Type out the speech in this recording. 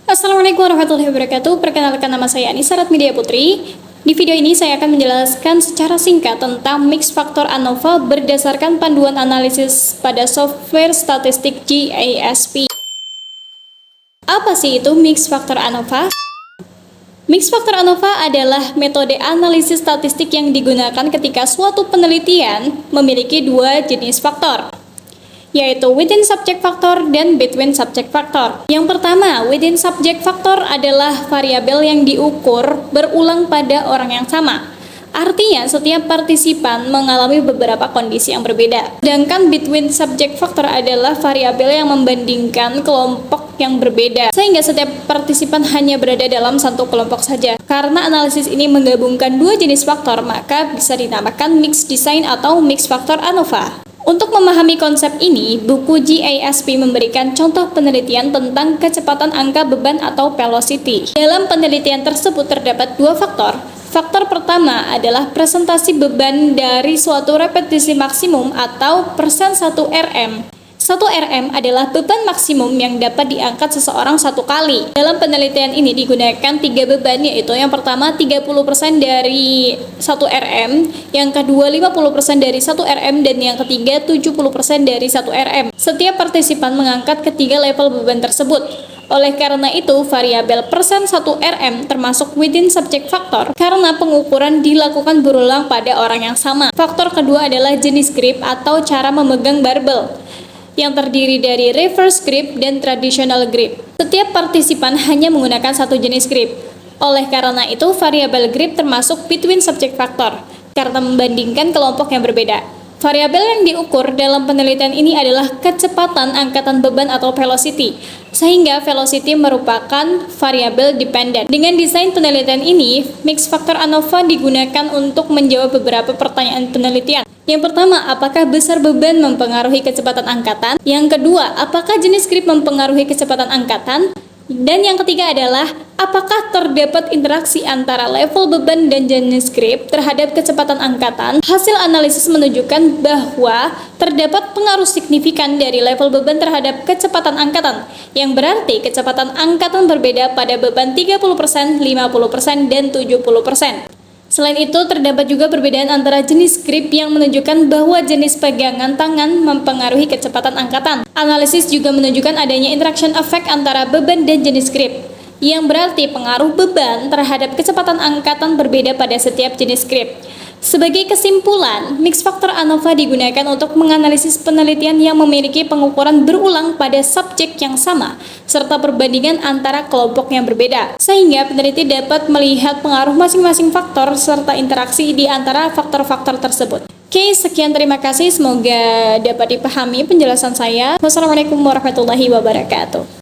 Assalamualaikum warahmatullahi wabarakatuh. Perkenalkan, nama saya Anissa Ratmedia Putri. Di video ini saya akan menjelaskan secara singkat tentang mix faktor ANOVA berdasarkan panduan analisis pada software statistik GISP. Apa sih itu mix faktor ANOVA? Mix faktor ANOVA adalah metode analisis statistik yang digunakan ketika suatu penelitian memiliki dua jenis faktor, yaitu within subject factor dan between subject factor. Yang pertama, within subject factor adalah variabel yang diukur berulang pada orang yang sama. Artinya, setiap partisipan mengalami beberapa kondisi yang berbeda. Sedangkan between subject factor adalah variabel yang membandingkan kelompok yang berbeda, sehingga setiap partisipan hanya berada dalam satu kelompok saja. Karena analisis ini menggabungkan dua jenis faktor, maka bisa dinamakan mixed design atau mixed factor ANOVA. Untuk memahami konsep ini, buku GISP memberikan contoh penelitian tentang kecepatan angka beban atau velocity. Dalam penelitian tersebut terdapat dua faktor. Faktor pertama adalah presentasi beban dari suatu repetisi maksimum atau persen 1 Rm. 1 Rm adalah beban maksimum yang dapat diangkat seseorang satu kali. Dalam penelitian ini digunakan 3 beban, yaitu yang pertama 30% dari 1 Rm, yang kedua 50% dari 1 Rm, dan yang ketiga 70% dari 1 Rm. Setiap partisipan mengangkat ketiga level beban tersebut. Oleh karena itu, variabel persen 1 Rm termasuk within subject factor karena pengukuran dilakukan berulang pada orang yang sama. Faktor kedua adalah jenis grip atau cara memegang barbel, yang terdiri dari reverse grip dan traditional grip. Setiap partisipan hanya menggunakan satu jenis grip. Oleh karena itu, variabel grip termasuk between subject factor karena membandingkan kelompok yang berbeda. Variabel yang diukur dalam penelitian ini adalah kecepatan angkatan beban atau velocity, sehingga velocity merupakan variabel dependent. Dengan desain penelitian ini, mix faktor ANOVA digunakan untuk menjawab beberapa pertanyaan penelitian. Yang pertama, apakah besar beban mempengaruhi kecepatan angkatan? Yang kedua, apakah jenis grip mempengaruhi kecepatan angkatan? Dan yang ketiga adalah, apakah terdapat interaksi antara level beban dan jenis grip terhadap kecepatan angkatan? Hasil analisis menunjukkan bahwa terdapat pengaruh signifikan dari level beban terhadap kecepatan angkatan, yang berarti kecepatan angkatan berbeda pada beban 30%, 50%, dan 70%. Selain itu, terdapat juga perbedaan antara jenis grip yang menunjukkan bahwa jenis pegangan tangan mempengaruhi kecepatan angkatan. Analisis juga menunjukkan adanya interaction effect antara beban dan jenis grip, yang berarti pengaruh beban terhadap kecepatan angkatan berbeda pada setiap jenis grip. Sebagai kesimpulan, mix faktor ANOVA digunakan untuk menganalisis penelitian yang memiliki pengukuran berulang pada subjek yang sama, serta perbandingan antara kelompok yang berbeda, sehingga peneliti dapat melihat pengaruh masing-masing faktor serta interaksi di antara faktor-faktor tersebut. Oke, sekian, terima kasih. Semoga dapat dipahami penjelasan saya. Wassalamualaikum warahmatullahi wabarakatuh.